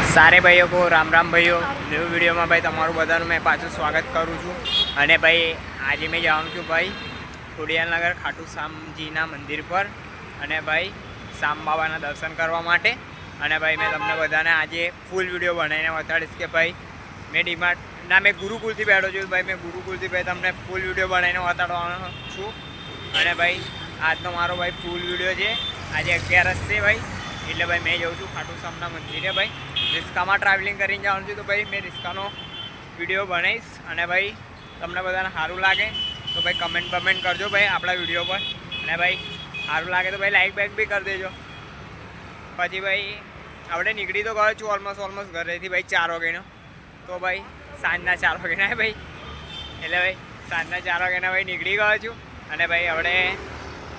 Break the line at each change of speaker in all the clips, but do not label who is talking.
सारे भाइयों को राम राम भाइयों न्यू वीडियो में भाई तमारू बधानु मैं पाछू स्वागत करूँ छूँ। अने भाई आज मैं जाऊँ छूँ भाई खोडियाल नगर खाटू श्यामजीना मंदिर पर अने भाई श्याम बाबाना दर्शन करवा माटे। अने भाई मैं तमने बधाने आजे फूल वीडियो बनावीने बताड़ीश के भाई मैं डीमार्ट ना मैं गुरुकुलथी बैठो छूँ। भाई मैं गुरुकुलथी भाई तमने फूल वीडियो बनावीने बताड़वानो छूँ। अने भाई आजनो मारो भाई फूल वीडियो है आज 11 से भाई એટલે ભાઈ मैं जाऊँ छूँ खाटू श्यामना मंदिरे। भाई रिस्का में ट्रावेलिंग करीने जाऊँ छूँ तो भाई मैं रिस्कानो वीडियो बनाईश अने भाई तमने बधाने सारूँ लागे तो भाई कमेंट बमेंट करजो भाई आपणा वीडियो पर अने भाई सारूँ लागे तो भाई लाइक बाइक भी कर देजो। पछी भाई आपणे निकली तो गयो छूँ ऑलमोस्ट घरेथी भाई 4 वागेनो तो भाई सांजना 4 वागेना भाई एटले भाई सांजना 4 वागेना भाई निकली गयो छूँ अने भाई आपणे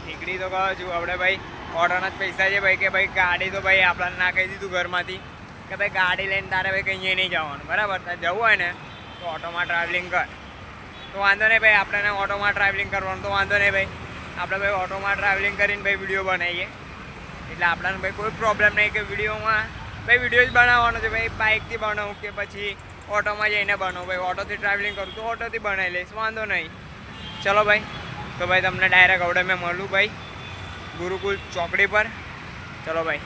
निकली तो गयो छूँ। आपणे भाई ऑटोना ज पैसा है भाई कि भाई गाड़ी तो भाई आपने ना कही दीधुं घर में कि भाई गाड़ी लईने तारे भाई कहीं नहीं जवानुं बराबर। जवुं होय ने तो ऑटो में ट्रावेलिंग कर तो वांधो नहीं भाई आपने ऑटो में ट्रावेलिंग करवानुं तो वांधो नहीं भाई आपणे भाई ऑटो में ट्रावेलिंग करीने भाई वीडियो बनावीए एटले आपणे भाई कोई प्रॉब्लम नहीं कि वीडियो में भाई वीडियो ज बनाववानो छे भाई बाइक थी बनावुं कि पछी ऑटो में जईने बनावुं भाई ऑटो थी ट्रावेलिंग करूँ तो ऑटो थी बनावी लईश वांधो नहीं। चलो भाई तो भाई तमने डायरेक्ट आवडे मैं मळुं भाई गुरुकुल चौकड़ी पर। चलो भाई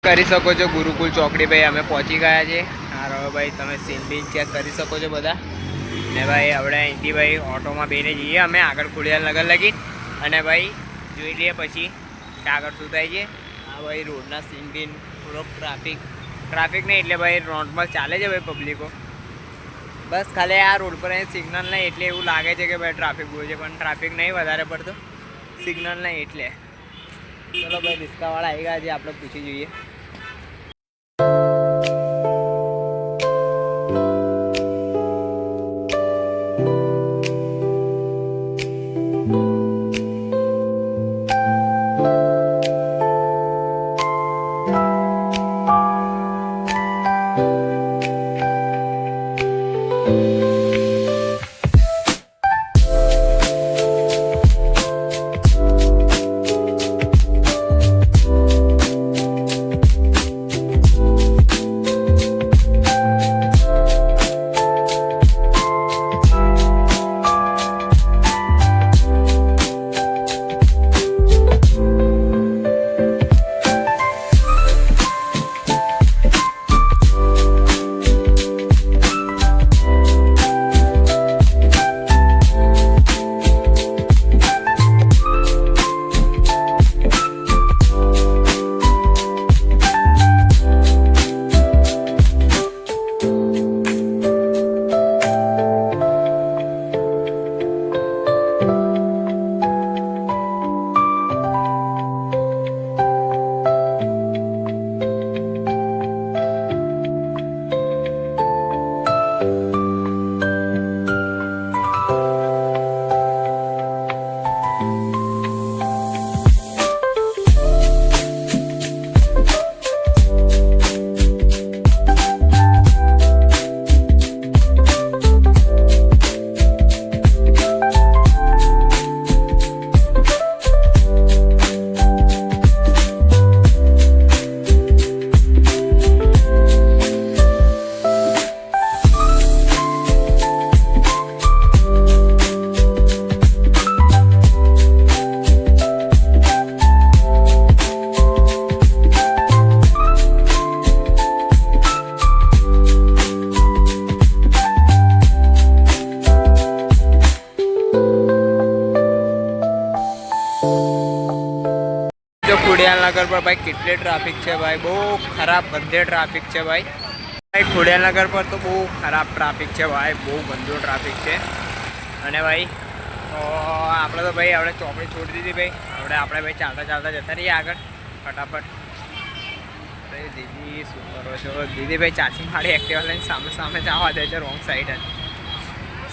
करी सको छो गुरुकुल चौकड़ी भाई अमे पहुँची गया छे। हाँ भाई तमे सीन बीन चेक करी सको छो बधा ने भाई हवड़े अहींथी भाई ऑटो में बेने जईए अमे आगळ खोडियाल नगर लगी अने भाई जोई लईए पछी के आगळ शुं थाय छे। हाँ भाई रोडना सीन बीन थोड़ो ट्राफिक नहीं एटले भाई नॉर्मल चाले छे भाई पब्लिको बस खाली आ रोड पर सिग्नल नहीं एटले एवुं लागे छे के भाई ट्राफिक बहुत छे पण ट्राफिक नहीं वधारे पड़तो सिग्नल नहीं एटले। चलो भाई रिस्कावाड़ा आई गया आप लोग पूछी જોઈએ। खोडियाल नगर पर भाई कितने ट्राफिक है भाई बहुत खराब गंदे ट्राफिक है भाई खोडियाल नगर पर तो बहुत खराब ट्राफिक है भाई बहुत गंदो ट्राफिक है। अने भाई तो આપણે તો ભાઈ આપણે ચોકડી છોડી દીધી ભાઈ આપણે ભાઈ ચાલતા જતા રહીએ આગળ ફટાફટ। અરે દીદી શું કરો છો દીદી ભાઈ ચાચી મારી એક્ટિવા લઈને સામે જવા દે છે રોંગ સાઈડ જ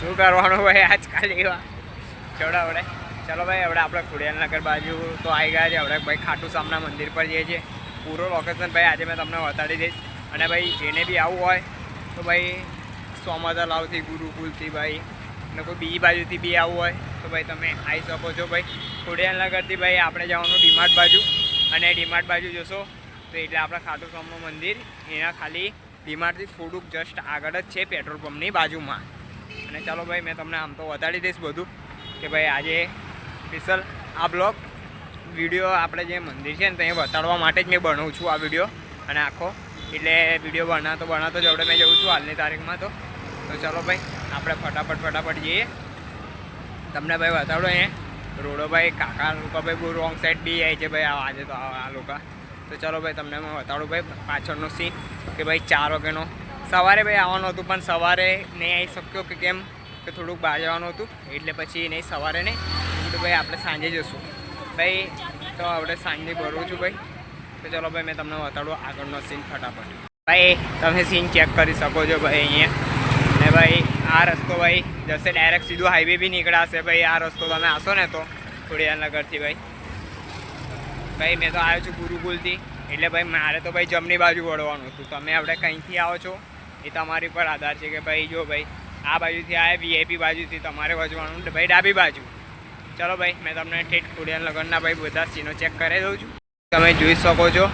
શું કરવાનું ભાઈ આજકાલ એવા છોડ આપણે। चलो भाई हमें आप खोडियाल नगर बाजू तो आई गया है। हमें भाई खाटू श्यामना मंदिर पर जाइए छे पूरो लोकेशन भाई आज मैं तमने बताड़ी दईश। अने भाई जेने भी आववुं होय तो भाई सोमातलाव थी गुरुकुल थी भाई ने कोई बीजी बाजू थी भी आववुं होय तो भाई तमे आई सको छो। भाई खोडियाल नगर थी भाई आपणे जवानुं डीमार्ट बाजू अने डीमार्ट बाजू जोशो તો એટલે આપણા ખાટુ શ્યામનું મંદિર એના ખાલી ડીમાર્ટથી થોડુંક જસ્ટ આગળ જ છે, પેટ્રોલ પંપની બાજુમાં. અને ચાલો ભાઈ મેં તમને આમ તો બતાડી દઈશ બધું કે ભાઈ આજે સ્પેશિયલ આ બ્લોગ વિડીયો આપણે જે મંદિર છે ને ત્યાં બતાડવા માટે જ મેં બનાવું છું આ વિડીયો. અને આખો એટલે વિડીયો બનાવતો જ આપણે મેં જઉં છું હાલની તારીખમાં. તો ચાલો ભાઈ આપણે ફટાફટ જઈએ. તમને ભાઈ બતાડો અહીંયા રોડો ભાઈ કાકા લોકો ભાઈ બહુ રોંગ સાઈડ બી જાય છે ભાઈ આજે તો આ લોકો. તો ચાલો ભાઈ તમને મેં બતાડું ભાઈ પાછળનો સીન કે ભાઈ 4 વાગ્યાનો સવારે ભાઈ આવવાનું હતું, પણ સવારે નહીં આવી શક્યો કે કેમ કે થોડુંક બહાર જવાનું હતું, એટલે પછી નહીં સવારે નહીં તો ભાઈ આપણે સાંજે જઈશું ભાઈ. તો આપણે સાંજે ભરું છું ભાઈ. તો ચાલો ભાઈ મેં તમને બતાડું આગળનો સીન ફટાફટ. ભાઈ તમે સીન ચેક કરી શકો છો ભાઈ અહીંયા. ને ભાઈ આ રસ્તો ભાઈ જશે ડાયરેક્ટ સીધું હાઈવે બી નીકળાશે ભાઈ. આ રસ્તો તમે આવશો ને તો ખોડિયારનગરથી ભાઈ મેં તો આવ્યો છું ગુરુકુલથી, એટલે ભાઈ મારે તો ભાઈ જમણી બાજુ વળવાનું હતું. તમે આપણે કંઈથી આવો છો એ તમારી પર આધાર છે કે ભાઈ જો ભાઈ આ બાજુથી આવે VIP બાજુથી તમારે વજવાનું ભાઈ ડાબી બાજુ. ચલો ભાઈ મેં તમને ઠેઠ ખોડિયારનગરના ભાઈ બધા સીનો ચેક કરી દઉં છું. તમે જોઈ શકો છો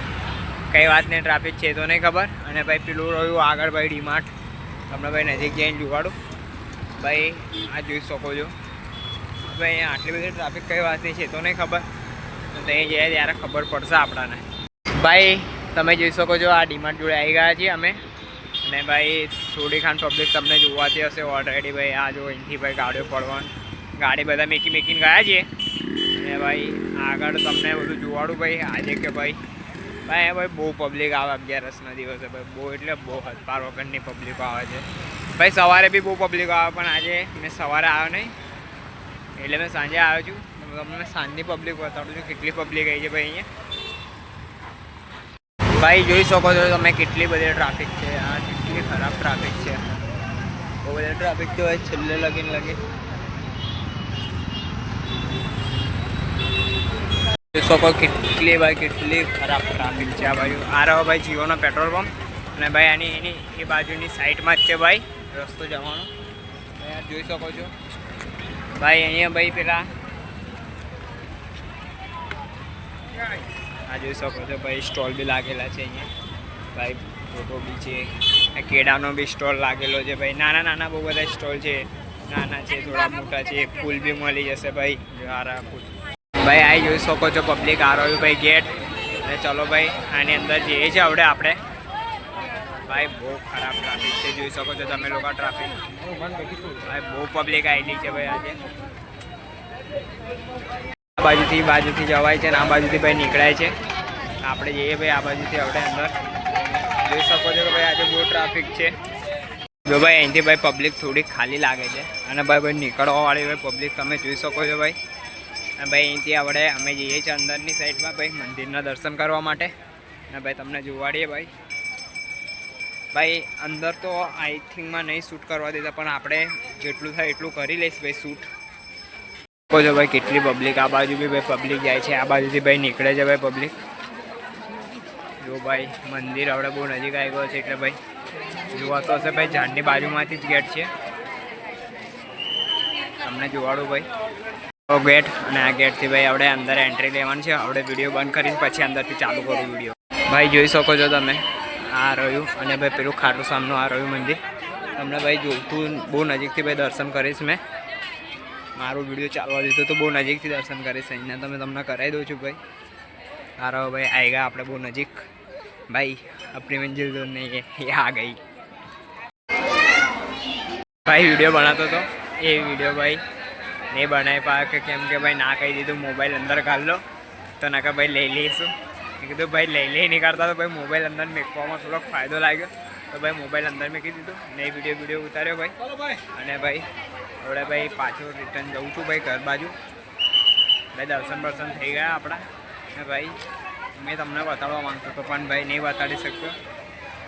કઈ વાતને ટ્રાફિક છે તો નહીં ખબર. અને ભાઈ પેલું રહ્યું આગળ ભાઈ ડીમાર્ટ, તમને ભાઈ નજીક જઈને જોવાડું ભાઈ. આ જોઈ શકો છો ભાઈ અહીંયા આટલી બધી ટ્રાફિક કઈ વાતની છે તો નહીં ખબર. તો ત્યાં જઈએ ત્યારે ખબર પડશે આપણાને. ભાઈ તમે જોઈ શકો છો આ ડીમાર્ટ જોડે આવી ગયા છીએ અમે. અને ભાઈ થોડી ખાન પબ્લિક તમને જોવાતી હશે ઓલરેડી ભાઈ. આ જો અહીંથી ભાઈ ગાડીઓ પડવાની ગાડી બધા મેકીને ગયા છીએ. અને ભાઈ આગળ તમને બધું જોવાડું ભાઈ આજે કે ભાઈ બહુ પબ્લિક આવે 11ના દિવસે ભાઈ. બહુ એટલે બહુ હદપાર વગરની પબ્લિકો આવે છે ભાઈ. સવારે બી બહુ પબ્લિકો આવે, પણ આજે મેં સવારે આવ્યો નહીં એટલે મેં સાંજે આવ્યો છું. તમને સાંજની પબ્લિક બતાડું છું કેટલી પબ્લિક આવી છે ભાઈ અહીંયા. ભાઈ જોઈ શકો છો તમે કેટલી બધી ટ્રાફિક છે. આ કેટલી ખરાબ ટ્રાફિક છે, બહુ બધી ટ્રાફિક તો ભાઈ છેલ્લે લગીને જોઈ શકો કેટલી ખરાબ ટ્રાફિક છે આ બાજુ. આ રહ્યો ભાઈ જીઓનો પેટ્રોલ પંપ. અને ભાઈ એની એ બાજુની સાઈડમાં જ છે ભાઈ રસ્તો જવાનો. જોઈ શકો છો ભાઈ અહીંયા ભાઈ પેલા આ જોઈ શકો છો ભાઈ સ્ટોલ બી લાગેલા છે અહીંયા ભાઈ. ફોટો બી છે, કેળાનો બી સ્ટોલ લાગેલો છે ભાઈ. નાના બહુ બધા સ્ટોલ છે, નાના છે થોડા મોટા છે. ફૂલ બી મળી જશે ભાઈ. સારા ફૂલ ભાઈ આ જોઈ શકો છો પબ્લિક આ રહ્યું ભાઈ ગેટ. અને ચલો ભાઈ આની અંદર જઈએ છીએ આપણે ભાઈ. બહુ ખરાબ ટ્રાફિક છે, જોઈ શકો છો તમે લોકો ટ્રાફિક ભાઈ. બહુ પબ્લિક આવેલી છે ભાઈ આજે. આ બાજુથી જવાય છે ને આ બાજુથી ભાઈ નીકળાય છે. આપણે જઈએ ભાઈ આ બાજુથી આપણે અંદર. જોઈ શકો છો કે ભાઈ આજે બહુ ટ્રાફિક છે. જો ભાઈ અહીંથી ભાઈ પબ્લિક થોડી ખાલી લાગે છે. અને ભાઈ નીકળવાવાળી ભાઈ પબ્લિક તમે જોઈ શકો છો ભાઈ. અને ભાઈ અહીંથી આપણે અમે જઈએ છીએ અંદરની સાઈડમાં ભાઈ મંદિરના દર્શન કરવા માટે. અને ભાઈ તમને જોવાડીએ ભાઈ અંદર તો આઈ થિંકમાં નહીં શૂટ કરવા દેતા, પણ આપણે જેટલું થાય એટલું કરી લઈશ ભાઈ શૂટ. કહો છો ભાઈ કેટલી પબ્લિક. આ બાજુ બી ભાઈ પબ્લિક જાય છે, આ બાજુથી ભાઈ નીકળે છે ભાઈ પબ્લિક. જો ભાઈ મંદિર આપણે બહુ નજીક આવી ગયો છે એટલે ભાઈ જોવાતો હશે ભાઈ. ઝાડની બાજુમાંથી જ ગેટ છે, તમને જોવાડું ભાઈ ગેટ. અને આ ગેટથી ભાઈ આપણે અંદર એન્ટ્રી લેવાની છે. આપણે વિડીયો બંધ કરીને પછી અંદરથી ચાલુ કરું વિડીયો. ભાઈ જોઈ શકો છો તમે આ રહ્યું. અને ભાઈ પેલું ખાટુ શ્યામનું આ રહ્યું મંદિર. તમને ભાઈ જોતું બહુ નજીકથી ભાઈ દર્શન કરીશ. મેં મારું વિડીયો ચાલવા દીધું તો બહુ નજીકથી દર્શન કરીશ. અહીંયા તમને કરાવી દઉં છું ભાઈ. આ રહ્યો ભાઈ આવી ગયા આપણે બહુ નજીક ભાઈ. આપણી મંજિલ તો નહીં એ આ ગઈ ભાઈ. વિડીયો બનાવતો હતો એ વિડીયો ભાઈ નહીં બનાવી પાડે કે કેમ કે ભાઈ ના કહી દીધું મોબાઈલ અંદર કાઢ લો. તો ના કે ભાઈ લઈ લઈશું. મેં કીધું ભાઈ લઈ નહીં કાઢતા તો ભાઈ મોબાઈલ અંદર મેકવામાં થોડોક ફાયદો લાગ્યો. તો ભાઈ મોબાઈલ અંદર મેકી દીધું નહીં. વિડીયો ઉતાર્યો ભાઈ. અને ભાઈ હવે ભાઈ પાછું રિટર્ન જઉં છું ભાઈ ઘર બાજુ. ભાઈ દર્શન થઈ ગયા આપણા. ને ભાઈ મેં તમને બતાડવા માંગતો હતો પણ ભાઈ નહીં બતાડી શક્યો,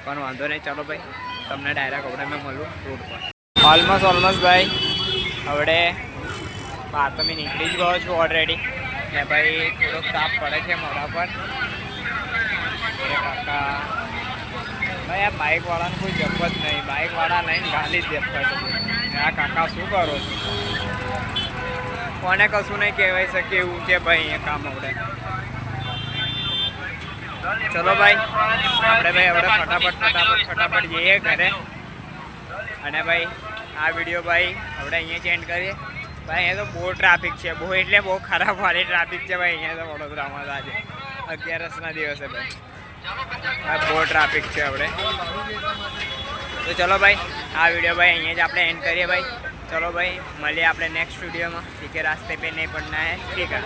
પણ વાંધો નહીં. ચાલો ભાઈ તમને ડાયરેક્ટ હવે મેં મળું રોડ પર. ઓલમોસ્ટ ભાઈ હવે બહાર તો મેં નીકળી જ ગયો છું ઓલરેડી. ને ભાઈ થોડોક તાપ પડે છે મોઢા પર. કાકા ભાઈ આ બાઇકવાળાને કોઈ જપ જ નહીં. બાઇકવાળા લઈને ગાલી જ દેખાય છે. આ કાકા શું કરો છો? કોને કશું નહીં કહેવાય શકે એવું છે ભાઈ અહીંયા કામ આવડે. ચલો ભાઈ આપણે ભાઈ હવે ફટાફટ જઈએ ઘરે. અને ભાઈ આ વિડીયો ભાઈ આપણે અહીંયા ચેન્જ કરીએ. ભાઈ અહીંયા તો બહુ ટ્રાફિક છે, બહુ એટલે બહુ ખરાબ વાળી ટ્રાફિક છે ભાઈ અહીંયા તો વડોદરામાં તો આજે 11ના દિવસે ભાઈ બહુ ટ્રાફિક છે આપણે. તો ચલો ભાઈ આ વિડીયો ભાઈ અહીંયા જ આપણે એન્ડ કરીએ ભાઈ. ચલો ભાઈ મળીએ આપણે નેક્સ્ટ વિડીયોમાં. ઠીક है, रास्ते पे नहीं पड़ना है, ठीक है.